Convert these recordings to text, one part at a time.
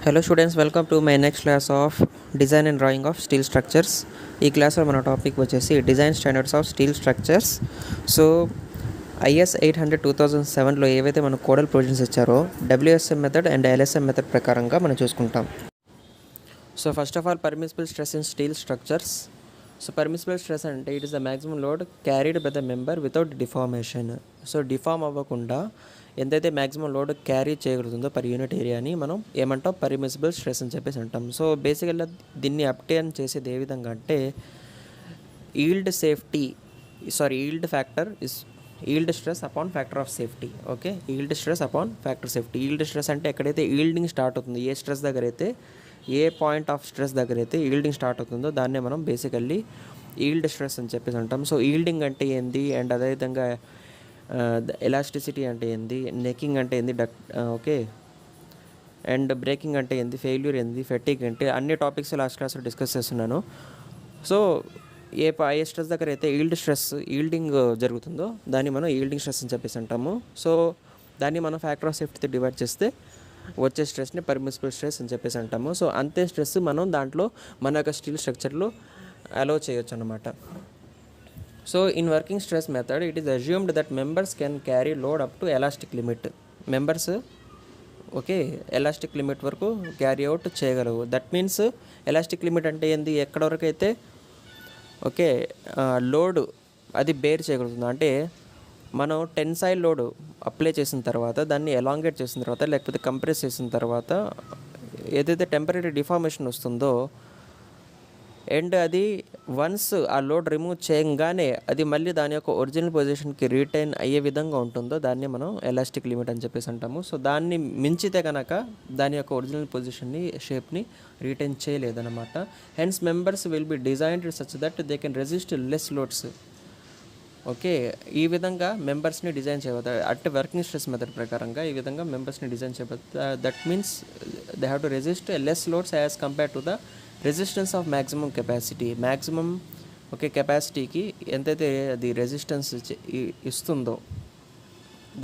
Hello students, welcome to my next class of design and drawing of steel structures. ఈ క్లాస్లో మన topic వచ్చేసి design standards of steel structures. So IS 800 2007లో ఏవైతే మన codal provisions ఇచ్చారో WSM method and LSM method ప్రకారంగా మనం చూసుకుంటాం. So first of all permissible stress in steel structures. So permissible stress అంటే it is the maximum load carried by the member without deformation. So deform అవ్వకుండా ఎంతైతే maximum load carry చేయగలుగుతుందో per unit ఏరియాని మనం ఏమంటాం, పర్మిసిబుల్ స్ట్రెస్ అని చెప్పేసి అంటాం. సో బేసికల్గా దీన్ని అప్టైన్ చేసేది ఏ విధంగా అంటే yield factor is yield stress upon factor of safety. Okay, yield stress upon factor safety. Yield stress అంటే ఎక్కడైతే ఈల్డింగ్ స్టార్ట్ అవుతుంది, ఏ స్ట్రెస్ దగ్గర అయితే, ఏ పాయింట్ ఆఫ్ స్ట్రెస్ దగ్గర అయితే ఈల్డింగ్ స్టార్ట్ అవుతుందో దాన్నే మనం బేసికల్లీ ఈల్డ్ స్ట్రెస్ అని చెప్పేసి అంటాం. సో ఈల్డింగ్ అంటే ఏంది, అండ్ అదేవిధంగా ఎలాస్టిసిటీ అంటే ఏంది, నెకింగ్ అంటే ఏంది, ఓకే, అండ్ బ్రేకింగ్ అంటే ఏంది, ఫెయిల్యూర్ ఏంది, ఫెటిగ్ అంటే అన్ని టాపిక్స్ లాస్ట్ క్లాస్లో డిస్కస్ చేస్తున్నాను. సో ఏ స్ట్రెస్ దగ్గర అయితే ఈల్డింగ్ జరుగుతుందో దాన్ని మనం ఈల్డింగ్ స్ట్రెస్ అని చెప్పేసి అంటాము. సో దాన్ని మనం ఫ్యాక్టర్ ఆఫ్ సేఫ్టీతో డివైడ్ చేస్తే వచ్చే స్ట్రెస్ని పర్మిసిబుల్ స్ట్రెస్ అని చెప్పేసి అంటాము. సో అంతే స్ట్రెస్ మనం దాంట్లో మన యొక్క స్టీల్ స్ట్రక్చర్లో అలో చేయొచ్చు అన్నమాట. So in working stress method it is assumed that members can carry load up to elastic limit. Members elastic limit వరకు క్యారీ అవుట్ చేయగలవు. దట్ మీన్స్ ఎలాస్టిక్ లిమిట్ అంటే ఏంది, ఎక్కడ వరకు అయితే లోడ్ అది బేర్ చేయగలుగుతుంది. అంటే మనం టెన్సైల్ లోడ్ అప్లై చేసిన తర్వాత దాన్ని ఎలాంగేట్ చేసిన తర్వాత లేకపోతే కంప్రెస్ చేసిన తర్వాత ఏదైతే టెంపరీ డిఫార్మేషన్ వస్తుందో అండ్ అది వన్స్ ఆ లోడ్ రిమూవ్ చేయగానే అది మళ్ళీ దాని యొక్క ఒరిజినల్ పొజిషన్కి రిటైన్ అయ్యే విధంగా ఉంటుందో దాన్ని మనం ఎలాస్టిక్ లిమిట్ అని చెప్పేసి అంటాము. సో దాన్ని మించితే కనుక దాని యొక్క ఒరిజినల్ పొజిషన్ని, షేప్ని రిటైన్ చేయలేదన్నమాట. Hence members will be designed such that they can resist less loads. Okay, ఈ విధంగా మెంబర్స్ని డిజైన్ చేయబోతారు. అంటే వర్కింగ్ స్ట్రెస్ మెథడ్ ప్రకారంగా ఈ విధంగా మెంబర్స్ని డిజైన్ చేయబోతారు. That means they have to resist less loads as compare to the resistance of maximum capacity. Maximum కెపాసిటీకి ఎంతైతే అది రెసిస్టెన్స్ ఇస్తుందో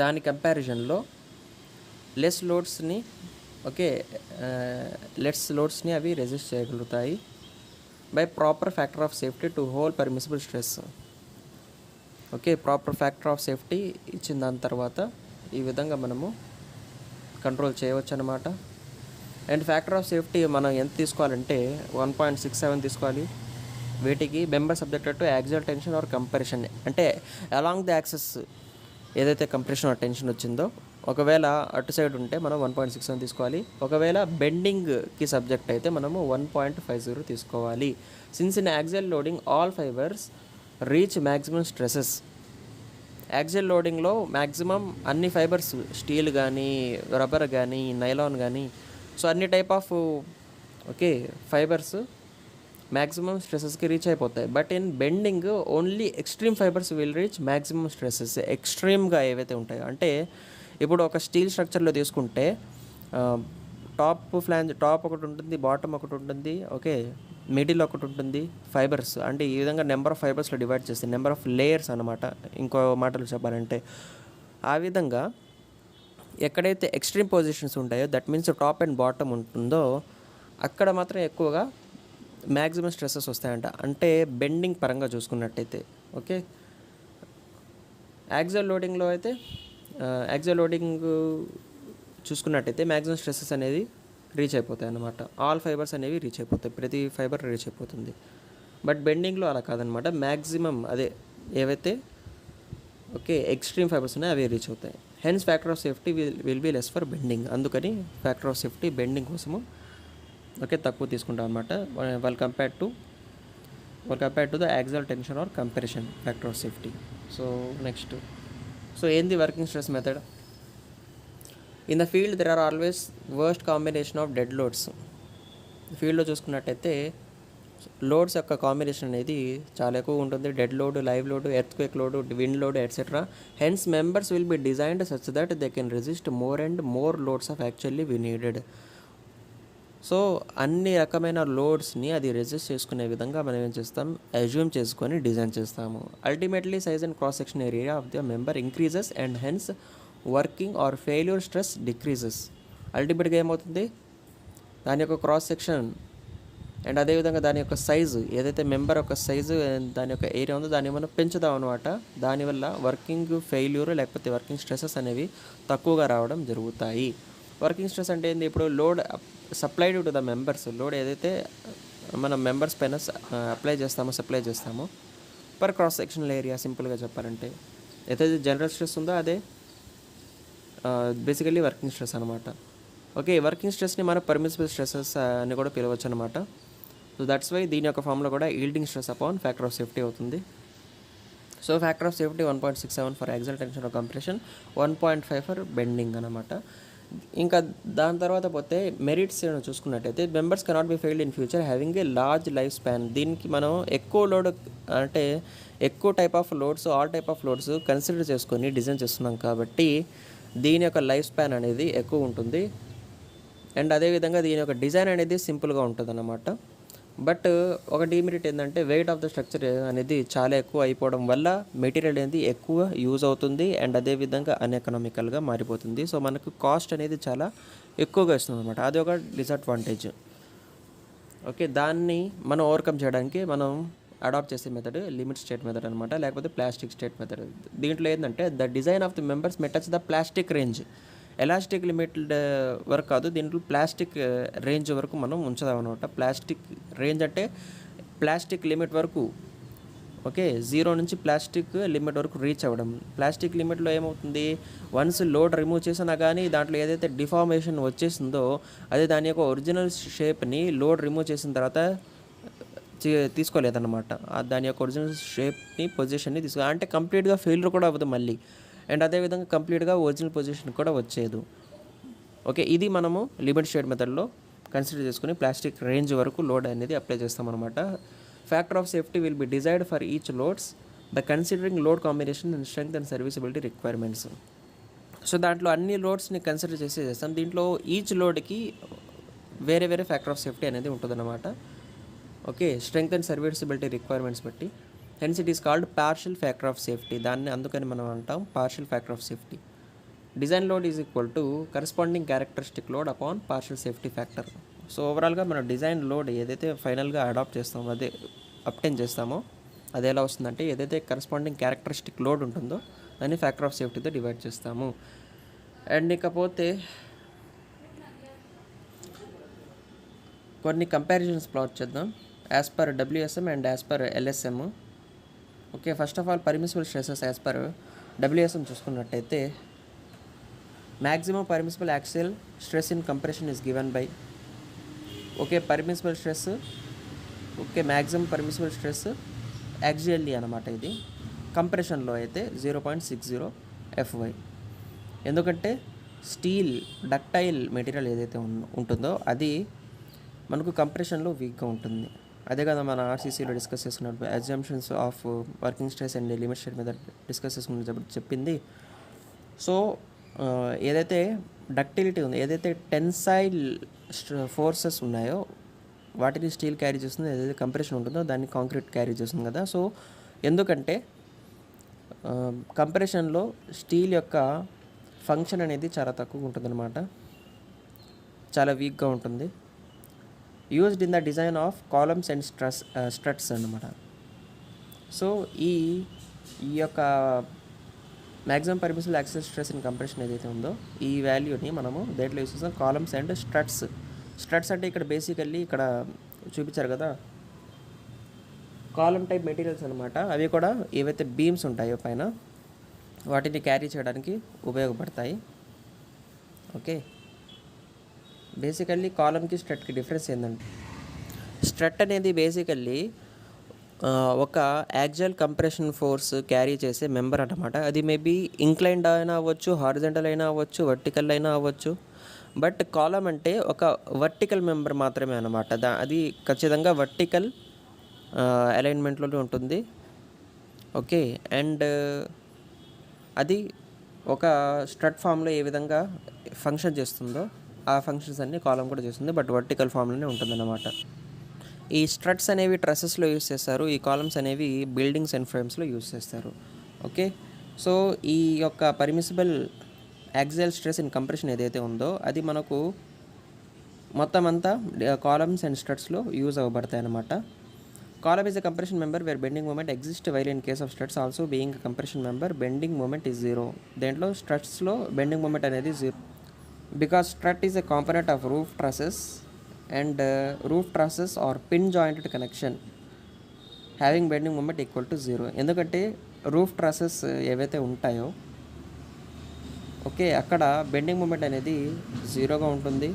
దాని కంపారిజన్లో లెస్ లోడ్స్ని అవి రెసిస్ట్ చేయగలుగుతాయి by proper factor of safety to hold permissible stress. Proper factor of safety ఇచ్చిన దాని తర్వాత ఈ విధంగా మనము కంట్రోల్ చేయవచ్చు అన్నమాట. అండ్ ఫ్యాక్టర్ ఆఫ్ సేఫ్టీ మనం ఎంత తీసుకోవాలంటే 1.67 తీసుకోవాలి. వీటికి member subjected to axial tension or compression. అంటే అలాంగ్ ది యాక్సెస్ ఏదైతే కంప్రెషన్ ఆర్ టెన్షన్ వచ్చిందో ఒకవేళ అటు సైడ్ ఉంటే మనం 1.67 తీసుకోవాలి. ఒకవేళ బెండింగ్కి సబ్జెక్ట్ అయితే మనము 1.50 తీసుకోవాలి. Since in axial loading all fibres reach maximum stresses. Axial లోడింగ్లో మ్యాక్సిమం అన్ని ఫైబర్స్, స్టీల్ కానీ, రబ్బర్ కానీ, నైలాన్ కానీ, సో అన్ని టైప్ ఆఫ్ ఫైబర్స్ మ్యాక్సిమం స్ట్రెసెస్కి రీచ్ అయిపోతాయి. But in bending only extreme fibres will reach maximum stresses. ఎక్స్ట్రీమ్గా ఏవైతే ఉంటాయో, అంటే ఇప్పుడు ఒక స్టీల్ స్ట్రక్చర్లో తీసుకుంటే టాప్ ఒకటి ఉంటుంది, బాటమ్ ఒకటి ఉంటుంది, మిడిల్ ఒకటి ఉంటుంది, ఫైబర్స్ అంటే ఈ విధంగా నెంబర్ ఆఫ్ ఫైబర్స్లో డివైడ్ చేస్తే నెంబర్ ఆఫ్ లేయర్స్ అనమాట. ఇంకో మాటలు చెప్పాలంటే ఆ విధంగా ఎక్కడైతే ఎక్స్ట్రీమ్ పొజిషన్స్ ఉంటాయో, that means top and bottom ఉంటుందో అక్కడ మాత్రం ఎక్కువగా మ్యాక్సిమం స్ట్రెసెస్ వస్తాయంట. అంటే బెండింగ్ పరంగా చూసుకున్నట్టయితే యాక్సియల్ లోడింగ్ చూసుకున్నట్టయితే మ్యాక్సిమం స్ట్రెసెస్ అనేది రీచ్ అయిపోతాయి అన్నమాట. ఆల్ ఫైబర్స్ అనేవి రీచ్ అయిపోతాయి, ప్రతి ఫైబర్ రీచ్ అయిపోతుంది. బట్ బెండింగ్లో అలా కాదనమాట. మ్యాక్సిమం ఏవైతే ఎక్స్ట్రీమ్ ఫైబర్స్ ఉన్నాయో అవి రీచ్ అవుతాయి. Hence factor of safety will be less for bending. అందుకని ఫ్యాక్టర్ ఆఫ్ సేఫ్టీ బెండింగ్ కోసము తక్కువ తీసుకుంటాం అనమాట. వాళ్ళు compare to the axial tension or comparison factor of safety. So next, ఏంది working stress method? In the field there are always worst combination of dead loads. ఫీల్డ్లో చూసుకున్నట్టయితే loads యొక్క combination అనేది చాలా ఎక్కువ ఉంటుంది. Dead load, live load, earthquake load, wind load, etcetera. Hence members will be designed such that they can resist more and more loads of actually we needed. So అన్ని రకమైన లోడ్స్ని అది రెసిస్ట్ చేసుకునే విధంగా మనం ఏం చేస్తాం, అజ్యూమ్ చేసుకొని డిజైన్ చేస్తాము. Ultimately size and cross section area of the member increases and hence working or failure stress decreases. అల్టిమేట్గా ఏమవుతుంది, దాని యొక్క క్రాస్ సెక్షన్ అండ్ అదేవిధంగా దాని యొక్క సైజు, ఏదైతే మెంబర్ యొక్క సైజు దాని యొక్క ఏరియా ఉందో దాన్ని మనం పెంచుదాం అనమాట. దానివల్ల వర్కింగ్ ఫెయిల్యూర్ లేకపోతే వర్కింగ్ స్ట్రెసెస్ అనేవి తక్కువగా రావడం జరుగుతాయి. వర్కింగ్ స్ట్రెస్ అంటే ఏంది, ఇప్పుడు load supplied to the members, load ఏదైతే మనం మెంబర్స్ పైన సప్లై చేస్తామో పర్ క్రాస్ సెక్షనల్ ఏరియా, సింపుల్గా చెప్పాలంటే ఏదైతే జనరల్ స్ట్రెస్ ఉందో అదే బేసికల్లీ వర్కింగ్ స్ట్రెస్ అనమాట. ఓకే, వర్కింగ్ స్ట్రెస్ని మనం పర్మిసిబుల్ స్ట్రెసెస్ అని కూడా పిలవచ్చు అనమాట. సో దట్స్ వై దీని యొక్క ఫార్ములా కూడా yielding stress upon factor of safety అవుతుంది. So factor of safety 1.67 for axial tension of compression, 1.5 for bending అనమాట. ఇంకా దాని తర్వాత పోతే మెరిట్స్ చూసుకున్నట్టయితే members cannot be failed in future having a large life span. దీనికి మనం ఎక్కువ లోడ్ అంటే ఎక్కువ type of loads, all type of loads consider చేసుకొని డిజైన్ చేస్తున్నాం కాబట్టి దీని యొక్క లైఫ్ స్పాన్ అనేది ఎక్కువ ఉంటుంది. అండ్ అదేవిధంగా దీని యొక్క డిజైన్ అనేది సింపుల్గా ఉంటుంది అన్నమాట. బట్ ఒక డిమెరిట్ ఏంటంటే వెయిట్ ఆఫ్ ద స్ట్రక్చర్ అనేది చాలా ఎక్కువ అయిపోవడం వల్ల మెటీరియల్ అనేది ఎక్కువ యూజ్ అవుతుంది అండ్ అదేవిధంగా అన్ఎకనామికల్గా మారిపోతుంది. సో మనకు కాస్ట్ అనేది చాలా ఎక్కువగా ఇస్తుంది అనమాట. అది ఒక డిసడ్వాంటేజ్. ఓకే, దాన్ని మనం ఓవర్కమ్ చేయడానికి మనం అడాప్ట్ చేసే మెథడ్ లిమిట్ స్టేట్ మెథడ్ అనమాట, లేకపోతే ప్లాస్టిక్ స్టేట్ మెథడ్. దీంట్లో ఏంటంటే the design of the members May touch the plastic range. Elastic limit వరకు కాదు, దీంట్లో ప్లాస్టిక్ రేంజ్ వరకు మనం ఉంచుదాం అనమాట. ప్లాస్టిక్ రేంజ్ అంటే ప్లాస్టిక్ లిమిట్ వరకు, ఓకే, 0 నుంచి ప్లాస్టిక్ లిమిట్ వరకు రీచ్ అవ్వడం. ప్లాస్టిక్ లిమిట్లో ఏమవుతుంది, వన్స్ లోడ్ రిమూవ్ చేసినా కానీ దాంట్లో ఏదైతే డిఫార్మేషన్ వచ్చేసిందో అది దాని యొక్క ఒరిజినల్ షేప్ని లోడ్ రిమూవ్ చేసిన తర్వాత తీసుకోలేదన్నమాట. దాని యొక్క ఒరిజినల్ షేప్ని పొజిషన్ని అంటే కంప్లీట్గా ఫెయిల్యూర్ కూడా అవ్వదు మళ్ళీ. అండ్ అదేవిధంగా కంప్లీట్గా ఒరిజినల్ పొజిషన్ కూడా వచ్చేది. ఓకే, ఇది మనము లిమిట్ స్టేట్ మెథడ్లో కన్సిడర్ చేసుకుని ప్లాస్టిక్ రేంజ్ వరకు లోడ్ అనేది అప్లై చేస్తామన్నమాట. Factor of safety will be desired for each loads by considering load combination and strength and serviceability requirements. So దాంట్లో అన్ని లోడ్స్ని కన్సిడర్ చేస్తాం. దీంట్లో ఈచ్ లోడ్కి వేరే వేరే ఫ్యాక్టర్ ఆఫ్ సేఫ్టీ అనేది ఉంటుందన్నమాట. Okay, strength and serviceability requirements బట్టి. Hence it is called partial factor of safety. దాన్ని అందుకని మనం అంటాం partial factor of safety. Design load is equal to corresponding characteristic load upon partial safety factor. So ఓవరాల్గా మనం design load ఏదైతే ఫైనల్గా adapt చేస్తామో, అదే అప్టైన్ చేస్తామో, అది ఎలా వస్తుందంటే ఏదైతే కరస్పాండింగ్ క్యారెక్టరిస్టిక్ లోడ్ ఉంటుందో దాన్ని ఫ్యాక్టర్ ఆఫ్ సేఫ్టీతో డివైడ్ చేస్తాము. అండ్ ఇకపోతే కొన్ని కంపారిజన్స్ ప్లాట్ చేద్దాం as per WSM and as per LSM. Okay, first of all permissible stresses as per WSM చూసుకున్నట్టయితే maximum permissible axial stress in compression is given by, okay, permissible stress, okay, maximum permissible stress axially అనమాట. ఇది కంప్రెషన్లో అయితే 0.60 FY. ఎందుకంటే steel ductile material ఏదైతే ఉంటుందో అది మనకు కంప్రెషన్లో వీక్గా ఉంటుంది. అదే కదా మన RCCలో డిస్కస్ చేసుకున్నప్పుడు assumptions of working stress and limit state మీద డిస్కస్ చేసుకున్నప్పుడు చెప్పింది. సో ఏదైతే డక్టిలిటీ ఉంది, ఏదైతే టెన్సైల్ ఫోర్సెస్ ఉన్నాయో వాటిని స్టీల్ క్యారీ చేస్తుంది, ఏదైతే కంప్రెషన్ ఉంటుందో దాన్ని కాంక్రీట్ క్యారీ చేస్తుంది కదా. సో ఎందుకంటే కంప్రెషన్లో స్టీల్ యొక్క ఫంక్షన్ అనేది చాలా తక్కువగా ఉంటుందన్నమాట, చాలా వీక్గా ఉంటుంది. Used in the design of columns and struts అన్నమాట. సో ఈ యొక్క maximum permissible axial stress in compression ఏదైతే ఉందో ఈ వాల్యూని మనము దేంట్లో యూస్ చేస్తాం, కాలమ్స్ అండ్ స్ట్రట్స్. స్ట్రట్స్ అంటే ఇక్కడ బేసికల్లీ ఇక్కడ చూపించారు కదా కాలమ్ టైప్ మెటీరియల్స్ అనమాట. అవి కూడా ఏవైతే బీమ్స్ ఉంటాయో పైన వాటిని క్యారీ చేయడానికి ఉపయోగపడతాయి. ఓకే, బేసికల్లీ కాలమ్కి స్ట్రట్కి డిఫరెన్స్ ఏంటంటే స్ట్రట్ అనేది బేసికల్లీ ఒక యాక్సియల్ కంప్రెషన్ ఫోర్స్ క్యారీ చేసే మెంబర్ అన్నమాట. అది మేబీ ఇంక్లైన్డ్ అయినా అవ్వచ్చు, హారిజంటల్ అయినా అవ్వచ్చు, వర్టికల్ అయినా అవ్వచ్చు. బట్ కాలమ్ అంటే ఒక వర్టికల్ మెంబర్ మాత్రమే అన్నమాట. అది ఖచ్చితంగా వర్టికల్ అలైన్మెంట్లోనే ఉంటుంది. ఓకే, అండ్ అది ఒక స్ట్రట్ ఫామ్లో ఏ విధంగా ఫంక్షన్ చేస్తుందో ఆ ఫంక్షన్స్ అన్నీ కాలమ్ కూడా చేస్తుంది, బట్ వర్టికల్ ఫామ్లోనే ఉంటుందన్నమాట. ఈ స్ట్రట్స్ అనేవి ట్రసెస్లో యూస్ చేస్తారు, ఈ కాలమ్స్ అనేవి బిల్డింగ్స్ అండ్ ఫ్రేమ్స్లో యూస్ చేస్తారు. ఓకే, సో ఈ యొక్క permissible axial stress in compression ఏదైతే ఉందో అది మనకు మొత్తం అంతా కాలమ్స్ అండ్ స్ట్రట్స్లో యూజ్ అవ్వబడతాయి అన్నమాట. Column is a compression member where bending moment exist while in case of struts also being compression member bending moment is zero. దేంట్లో స్ట్రట్స్లో బెండింగ్ మూమెంట్ అనేది zero because strut is a component of roof trusses and roof trusses are pin jointed connection having bending moment equal to zero. ఎందుకంటే roof trusses ఏవైతే ఉంటాయో okay అక్కడ bending moment అనేది జీరోగా ఉంటుంది.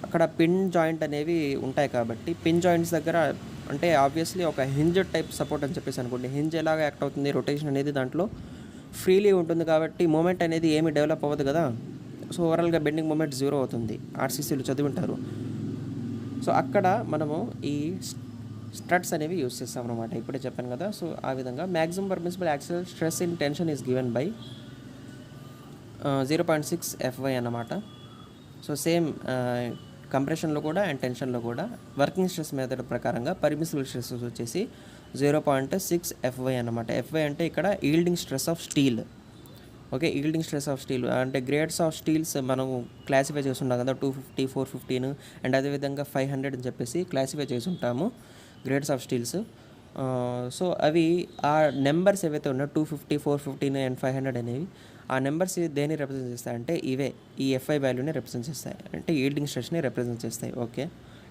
అక్కడ పిన్ జాయింట్ అనేవి ఉంటాయి కాబట్టి పిన్ జాయింట్స్ దగ్గర అంటే ఆబ్వియస్లీ ఒక హింజ్ టైప్ సపోర్ట్ అని చెప్పేసి అనుకోండి. హింజ్ ఎలాగ యాక్ట్ అవుతుంది, రొటేషన్ అనేది దాంట్లో ఫ్రీలీ ఉంటుంది కాబట్టి మూమెంట్ అనేది ఏమి డెవలప్ అవ్వదు కదా. సో ఓవరాల్గా బెండింగ్ మూమెంట్ జీరో అవుతుంది. ఆర్సీసీలు చదివి ఉంటారు. సో అక్కడ మనము ఈ స్ట్రట్స్ అనేవి యూస్ చేస్తాం అనమాట. ఇప్పుడే చెప్పాను కదా. సో ఆ విధంగా maximum permissible axial stress in tension is given by 0.6 FY అన్నమాట. సో సేమ్ కంప్రెషన్లో కూడా అండ్ టెన్షన్లో కూడా వర్కింగ్ స్ట్రెస్ మెథడ్ ప్రకారంగా పర్మిసిబుల్ స్ట్రెస్ వచ్చేసి 0.6 FY అన్నమాట. FY అంటే ఇక్కడ yielding stress of steel. Okay yielding stress of steel అంటే గ్రేడ్స్ ఆఫ్ స్టీల్స్ మనం క్లాసిఫై చేస్తుంటాం కదా 250, 415 అండ్ అదేవిధంగా 500 అని చెప్పేసి క్లాసిఫై చేసి ఉంటాము గ్రేడ్స్ ఆఫ్ స్టీల్స్. సో అవి ఆ నెంబర్స్ ఏవైతే ఉన్నాయో 250, 415 అండ్ 500 అనేవి ఆ నెంబర్స్ దేన్ని రిప్రజెంట్ చేస్తాయి అంటే ఇవే ఈ FI వాల్యూని రిప్రజెంట్ చేస్తాయి. అంటే ఈల్డింగ్ స్ట్రెస్ని రిప్రజెంట్ చేస్తాయి. Okay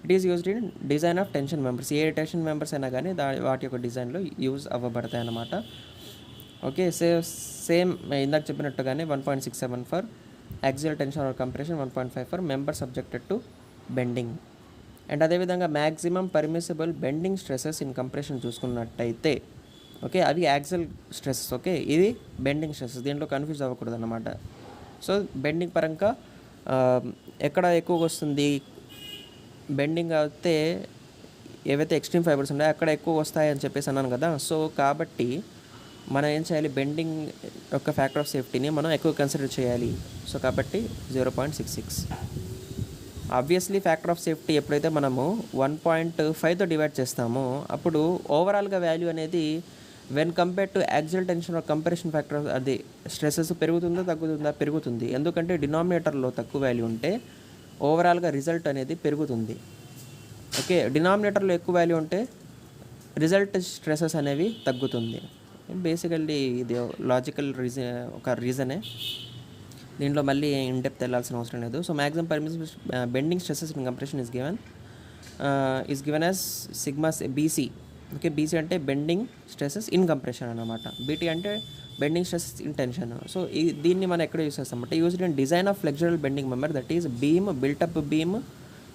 it is used in design of tension members. A tension members అయినా కానీ వాటి యొక్క డిజైన్లో యూజ్ అవ్వబడతాయి అన్నమాట. ఓకే సేమ్ ఇందాక చెప్పినట్టుగానే 1.67 for axial tension or compression, 1.5 for member subjected to bending. And అదేవిధంగా maximum permissible bending stresses in compression చూసుకున్నట్టయితే ఓకే అవి యాక్సియల్ స్ట్రెసెస్. ఓకే ఇది బెండింగ్ స్ట్రెసెస్. దీంట్లో కన్ఫ్యూజ్ అవ్వకూడదు అన్నమాట. సో బెండింగ్ పరంగా ఎక్కడ ఎక్కువగా వస్తుంది బెండింగ్ అయితే ఏవైతే ఎక్స్ట్రీమ్ ఫైబర్స్ ఉన్నాయో అక్కడ ఎక్కువ వస్తాయి అని చెప్పేసి అన్నాను కదా. సో కాబట్టి మనం ఏం చేయాలి బెండింగ్ యొక్క ఫ్యాక్టర్ ఆఫ్ సేఫ్టీని మనం ఎక్కువ కన్సిడర్ చేయాలి. సో కాబట్టి 0.66. ఆబ్వియస్లీ ఫ్యాక్టర్ ఆఫ్ సేఫ్టీ ఎప్పుడైతే మనము 1.5తో డివైడ్ చేస్తామో అప్పుడు ఓవరాల్గా వాల్యూ అనేది when compare to axial tension or compression factor అది స్ట్రెసెస్ పెరుగుతుందా తగ్గుతుందా? పెరుగుతుంది. ఎందుకంటే డినామినేటర్లో తక్కువ వాల్యూ ఉంటే ఓవరాల్గా రిజల్ట్ అనేది పెరుగుతుంది. ఓకే డినామినేటర్లో ఎక్కువ వాల్యూ ఉంటే రిజల్ట్ స్ట్రెసెస్ అనేవి తగ్గుతుంది. బేసికల్లీ ఇది లాజికల్ ఒక రీజనే. దీంట్లో మళ్ళీ ఇన్ డెప్త్ వెళ్ళాల్సిన అవసరం లేదు. So maximum permissible bending stresses in compression is given as sigma BC. Okay BC అంటే బెండింగ్ స్ట్రెసెస్ ఇన్ కంప్రెషన్ అన్నమాట. BT అంటే bending stresses in tension. So దీన్ని మనం ఎక్కడ యూస్ చేస్తామంటే used in design of flexural bending member that is beam, built up beam,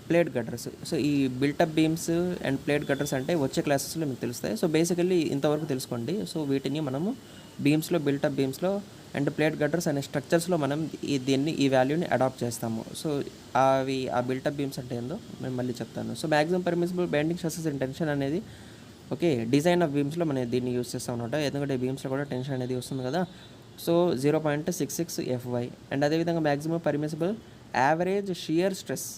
plate girders. So ఈ built up beams and plate girders అంటే వచ్చే క్లాసెస్లో మీకు తెలుస్తాయి. సో బేసికల్లీ ఇంతవరకు తెలుసుకోండి. సో వీటిని మనము బీమ్స్లో, బిల్టప్ బీమ్స్లో అండ్ ప్లేట్ గట్టర్స్ అనే స్ట్రక్చర్స్లో మనం ఈ వాల్యూని అడాప్ట్ చేస్తాము. సో అవి ఆ బిల్టప్ బీమ్స్ అంటే ఏందో నేను మళ్ళీ చెప్తాను. So maximum permissible bending stresses in tension అనేది ఓకే డిజైన్ ఆఫ్ బీమ్స్లో మనం దీన్ని యూస్ చేస్తాం అనమాట. ఎందుకంటే బీమ్స్లో కూడా టెన్షన్ అనేది వస్తుంది కదా. So 0.66 FY. అండ్ అదేవిధంగా maximum permissible average shear stress.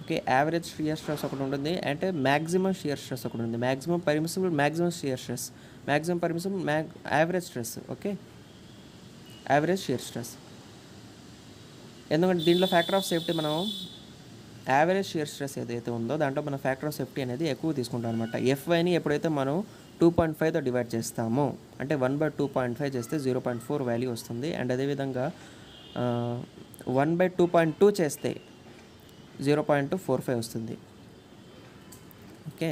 Okay average shear stress ఒకటి ఉంటుంది అంటే మ్యాక్సిమం షియర్ స్ట్రెస్ ఒకటి ఉంది. Maximum permissible maximum shear stress, maximum permissible average stress. Okay average shear stress. ఎందుకంటే దీంట్లో ఫ్యాక్టర్ ఆఫ్ సేఫ్టీ మనం average shear stress ఏదైతే ఉందో దాంట్లో మన ఫ్యాక్టర్ ఆఫ్ సేఫ్టీ అనేది ఎక్కువ తీసుకుంటాం అనమాట. FYని ఎప్పుడైతే మనం 2.5తో డివైడ్ చేస్తామో అంటే 1/2.5 చేస్తే 0.4 వాల్యూ వస్తుంది. అండ్ అదేవిధంగా 1/2.2 చేస్తే 0.45 వస్తుంది. ఓకే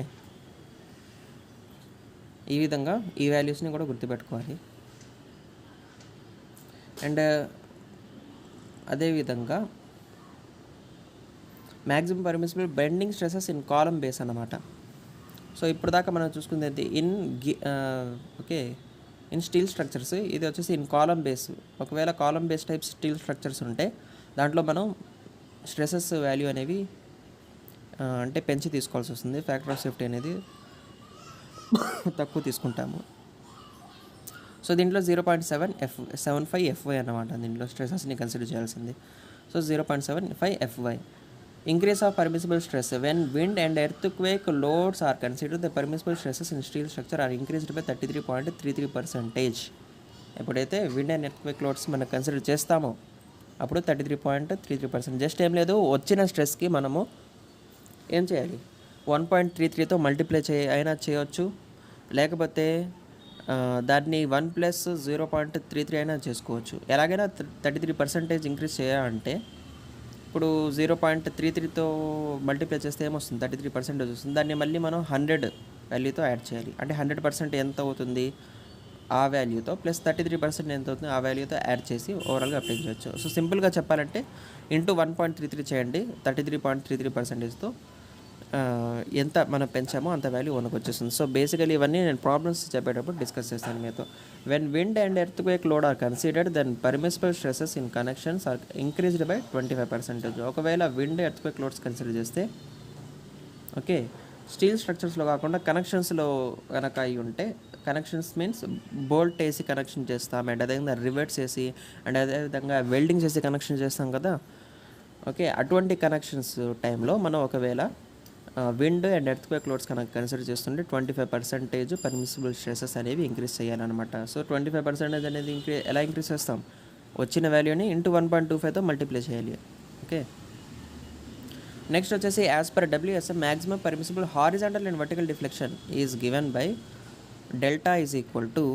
ఈ విధంగా ఈ వాల్యూస్ని కూడా గుర్తుపెట్టుకోవాలి. అండ్ అదేవిధంగా maximum permissible bending stresses in column base అన్నమాట. సో ఇప్పుడు దాకా మనం చూసుకునేది ఇన్ స్టీల్ స్ట్రక్చర్స్. ఇది వచ్చేసి ఇన్ కాలమ్ బేస్. ఒకవేళ column base type steel structures ఉంటే దాంట్లో మనం స్ట్రెసెస్ వాల్యూ అనేవి అంటే పెంచి తీసుకోవాల్సి వస్తుంది. ఫ్యాక్టర్ ఆఫ్ సేఫ్టీ అనేది తక్కువ తీసుకుంటాము. సో దీంట్లో 0.75 FY అన్నమాట. దీంట్లో స్ట్రెసెస్ని కన్సిడర్ చేయాల్సింది. So 0.75 FY. Increase of permissible stress. When wind and earthquake loads are considered, the permissible stresses in steel structure are increased by 33.33%. ఎప్పుడైతే విండ్ అండ్ ఎర్త్క్వేక్ లోడ్స్ మనం consider చేస్తామో అప్పుడు 33.33%. జస్ట్ ఏం లేదు, వచ్చిన స్ట్రెస్కి మనము ఏం చేయాలి, 1.33తో మల్టిప్లై అయినా చేయవచ్చు, లేకపోతే దాన్ని 1 + 0.33 అయినా చేసుకోవచ్చు. ఎలాగైనా 33% ఇంక్రీజ్ చేయాలంటే ఇప్పుడు 0.33తో మల్టిప్లై చేస్తే ఏమొస్తుంది, 33% వస్తుంది. దాన్ని మళ్ళీ మనం 100 వాల్యూతో యాడ్ చేయాలి. అంటే 100% ఎంత అవుతుంది, ఆ వాల్యూతో ప్లస్ 33% ఎంత అవుతుంది, ఆ వాల్యూతో యాడ్ చేసి ఓవరాల్గా అప్లై చేయవచ్చు. సో సింపుల్గా చెప్పాలంటే ఇంటూ 1.33 చేయండి, 33.33%తో ఎంత మనం పెంచామో అంత వాల్యూ మనకు వచ్చేస్తుంది. సో బేసికలీ ఇవన్నీ నేను ప్రాబ్లమ్స్ చెప్పేటప్పుడు డిస్కస్ చేస్తాను మీతో. When wind and earthquake load are considered, then permissible stresses in connections are increased by 25%. ఒకవేళ విండ్ ఎర్త్క్వేక్ లోడ్స్ కన్సిడర్ చేస్తే ఓకే, స్టీల్ స్ట్రక్చర్స్లో కాకుండా కనెక్షన్స్లో కనుక అయి ఉంటే, కనెక్షన్స్ మీన్స్ బోల్ట్ వేసి కనెక్షన్ చేస్తాం, అండ్ అదేవిధంగా రివెట్స్ వేసి, అండ్ అదేవిధంగా వెల్డింగ్ చేసి కనెక్షన్ చేస్తాం కదా. ఓకే, అటువంటి కనెక్షన్స్ టైంలో మనం ఒకవేళ విండ్ అండ్ ఎర్త్క్వేక్ లోడ్స్ కనుక కన్సిడర్ చేస్తుంటే 25% పర్మిసిబుల్ స్ట్రెసెస్ అనేవి ఇంక్రీజ్ చేయాలన్నమాట. సో 25% అనేది ఎలా ఇంక్రీజ్ చేస్తాం, వచ్చిన వాల్యూని ఇంటూ 1.25తో మల్టిప్లై చేయాలి. ఓకే, నెక్స్ట్ వచ్చేసి as per WSM maximum permissible horizontal and vertical deflection is given by delta is equal to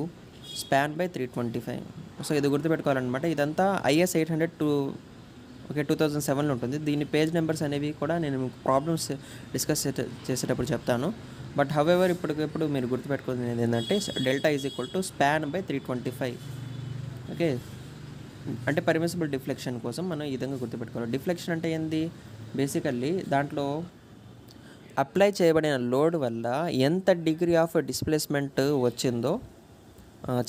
span by 325. So ఇది గుర్తుపెట్టుకోవాలన్నమాట. ఇదంతా IS 800 ఓకే 2007లో ఉంటుంది. దీని పేజ్ నెంబర్స్ అనేవి కూడా నేను ప్రాబ్లమ్స్ డిస్కస్ చేసేటప్పుడు చెప్తాను. బట్ హౌఎవర్ ఇప్పుడు మీరు గుర్తుపెట్టుకునేది ఏంటంటే delta is equal to span by 325. Okay, అంటే పర్మిసిబుల్ డిఫ్లెక్షన్ కోసం మనం ఈ విధంగా గుర్తుపెట్టుకోవాలి. డిఫ్లెక్షన్ అంటే ఏంది, బేసికల్లీ దాంట్లో అప్లై చేయబడిన లోడ్ వల్ల ఎంత డిగ్రీ ఆఫ్ డిస్ప్లేస్మెంట్ వచ్చిందో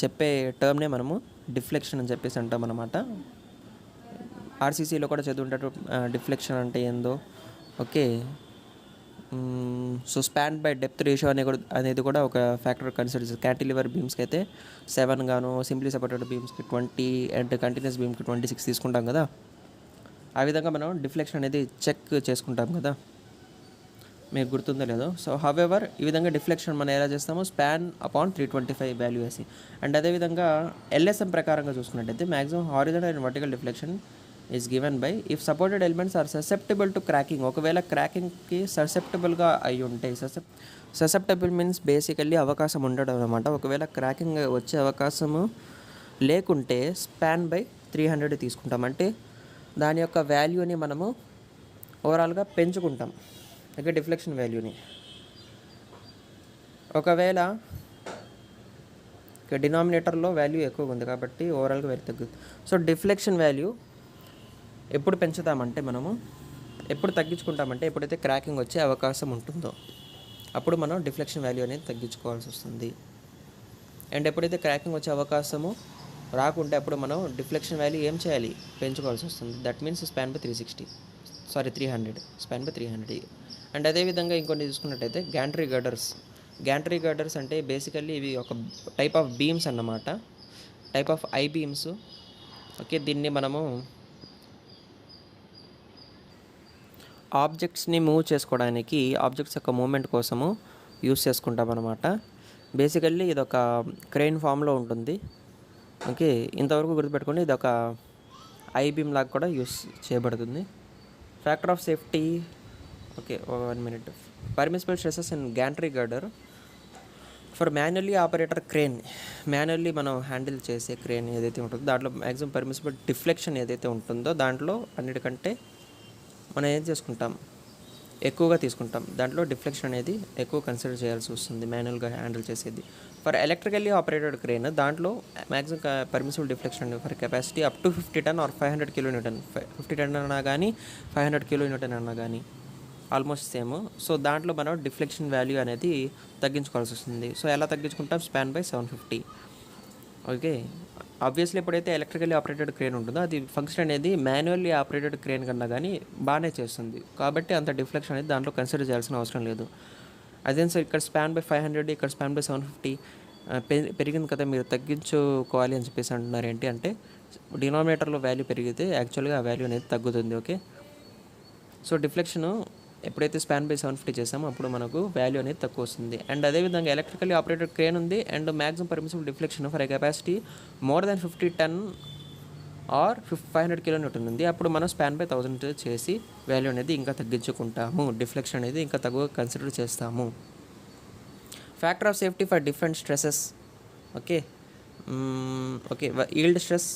చెప్పే టర్మ్నే మనము డిఫ్లెక్షన్ అని చెప్పేసి అంటాం అన్నమాట. RCCలో కూడా చదువుంటారు డిఫ్లెక్షన్ అంటే ఏందో. Okay, so span by depth ratio అనేది కూడా ఒక ఫ్యాక్టర్ కన్సిడర్ చేస్తుంది. క్యాంటిలివర్ బీమ్స్కి అయితే 7 గాను, సింప్లీ సపోర్టెడ్ బీమ్స్కి 20 అండ్ కంటిన్యూస్ బీమ్కి 26 తీసుకుంటాం కదా. ఆ విధంగా మనం డిఫ్లెక్షన్ అనేది చెక్ చేసుకుంటాం కదా, మీకు గుర్తుందో లేదో. సో హౌఎవర్ ఈ విధంగా డిఫ్లెక్షన్ మనం ఎలా చేస్తామో స్పాన్ అపాన్ 325 వాల్యూ వేసి. అండ్ అదేవిధంగా LSM ప్రకారంగా చూసుకున్నట్టయితే maximum horizontal and vertical deflection is given by if supported elements are susceptible to cracking. ఒకవేళ క్రాకింగ్కి ససెప్టబుల్గా అయి ఉంటాయి. ససెప్టబుల్ మీన్స్ బేసికల్లీ అవకాశం ఉండడం అనమాట. ఒకవేళ క్రాకింగ్ వచ్చే అవకాశము లేకుంటే స్పాన్ బై 300 తీసుకుంటాం. అంటే దాని యొక్క వాల్యూని మనము ఓవరాల్గా పెంచుకుంటాం, ఓకే, డిఫ్లెక్షన్ వాల్యూని. ఒకవేళ డినామినేటర్లో వాల్యూ ఎక్కువగా ఉంది కాబట్టి ఓవరాల్గా వాల్యూ తగ్గుతుంది. సో డిఫ్లెక్షన్ వాల్యూ ఎప్పుడు పెంచుతామంటే మనము, ఎప్పుడు తగ్గించుకుంటామంటే ఎప్పుడైతే క్రాకింగ్ వచ్చే అవకాశం ఉంటుందో అప్పుడు మనం డిఫ్లెక్షన్ వాల్యూ అనేది తగ్గించుకోవాల్సి వస్తుంది. అండ్ ఎప్పుడైతే క్రాకింగ్ వచ్చే అవకాశము రాకుంటే అప్పుడు మనం డిఫ్లెక్షన్ వాల్యూ ఏం చేయాలి, పెంచుకోవాల్సి వస్తుంది. That means span by 300 span by 300. And అదేవిధంగా ఇంకొన్ని చూసుకున్నట్టయితే గ్యాంట్రీ గర్డర్స్ అంటే బేసికల్లీ ఇవి ఒక టైప్ ఆఫ్ బీమ్స్ అన్నమాట, type of I beams. Okay, దీన్ని మనము ఆబ్జెక్ట్స్ని మూవ్ చేసుకోవడానికి, ఆబ్జెక్ట్స్ యొక్క మూవ్మెంట్ కోసము యూస్ చేసుకుంటాం అనమాట. బేసికల్లీ ఇది ఒక క్రెయిన్ ఫామ్లో ఉంటుంది. ఓకే, ఇంతవరకు గుర్తుపెట్టుకోండి, ఇది ఒక ఐ బీమ్ లాగా కూడా యూస్ చేయబడుతుంది. Factor of safety, okay 1 minute. Permissible stresses in gantry girder for manually operator crane. Manually మనం హ్యాండిల్ చేసే క్రేన్ ఏదైతే ఉంటుందో దాంట్లో మ్యాక్సిమం పర్మిసిబుల్ డిఫ్లెక్షన్ ఏదైతే ఉంటుందో దాంట్లో అన్నిటికంటే మనం ఏం చేసుకుంటాం, ఎక్కువగా తీసుకుంటాం. దాంట్లో డిఫ్లెక్షన్ అనేది ఎక్కువ కన్సిడర్ చేయాల్సి వస్తుంది మాన్యువల్గా హ్యాండిల్ చేసేది. ఫర్ ఎలక్ట్రికల్లీ ఆపరేటెడ్ క్రేన్ దాంట్లో maximum permissible deflection for capacity up to 50 ton or 500 kN. 50 ton అన్నా కానీ 500 kN అన్నా కానీ ఆల్మోస్ట్ సేమ్. సో దాంట్లో మనం డిఫ్లెక్షన్ వాల్యూ అనేది తగ్గించుకోవాల్సి వస్తుంది. సో ఎలా తగ్గించుకుంటాం, స్పాన్ బై 750. ఓకే, ఆబ్వియస్లీ ఎప్పుడైతే ఎలక్ట్రికల్లీ ఆపరేటెడ్ క్రేన్ ఉంటుందో అది ఫంక్షన్ అనేది మాన్యువల్లీ ఆపరేటెడ్ క్రేన్ కన్నా కానీ బాగానే చేస్తుంది. కాబట్టి అంత డిఫ్లెక్షన్ అనేది దాంట్లో కన్సిడర్ చేయాల్సిన అవసరం లేదు. అదే సార్ ఇక్కడ స్పాన్ బై 500, ఇక్కడ స్పాన్ బై 750 పెరిగింది కదా, మీరు తగ్గించుకోవాలి అని చెప్పేసి అంటున్నారు. ఏంటి అంటే డినామినేటర్లో వాల్యూ పెరిగితే యాక్చువల్గా ఆ వాల్యూ అనేది తగ్గుతుంది. ఓకే, సో డిఫ్లెక్షన్ ఎప్పుడైతే స్పాన్ బై 750 చేసామో అప్పుడు మనకు వాల్యూ అనేది తక్కువ వస్తుంది. అండ్ అదేవిధంగా ఎలక్ట్రికల్లీ ఆపరేటెడ్ క్రేన్ ఉంది and maximum permissible deflection for a capacity more than 50 ton or 500 kilo newton ఉంది. అప్పుడు మనం స్పాన్ బై 1000 చేసి వాల్యూ అనేది ఇంకా తగ్గించుకుంటాము, డిఫ్లెక్షన్ అనేది ఇంకా తక్కువ కన్సిడర్ చేస్తాము. Factor of safety for different stresses. Okay okay yield stress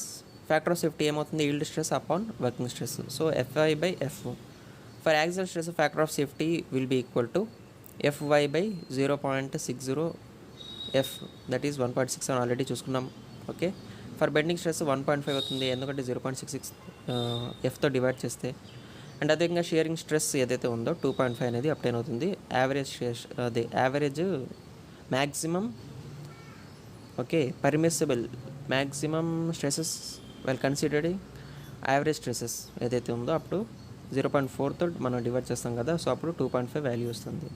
factor of safety ఏమవుతుంది, yield stress upon working stress. So FI by F. For axial stress factor of safety will be equal to FY by 0.60 F, that is 1.6 అని already చూసుకున్నాం. Okay, for bending stress 1.5 అవుతుంది, ఎందుకంటే 0.66 Fతో divide చేస్తే. And అదేవిధంగా sharing stress ఏదైతే ఉందో 2.5 అనేది obtain అవుతుంది. యావరేజ్ అదే average maximum okay permissible maximum stresses well considering average stresses ఏదైతే ఉందో అప్పుడు 0.4తో మనం డివైడ్ చేస్తాం కదా, సో అప్పుడు 2.5 వాల్యూ వస్తుంది.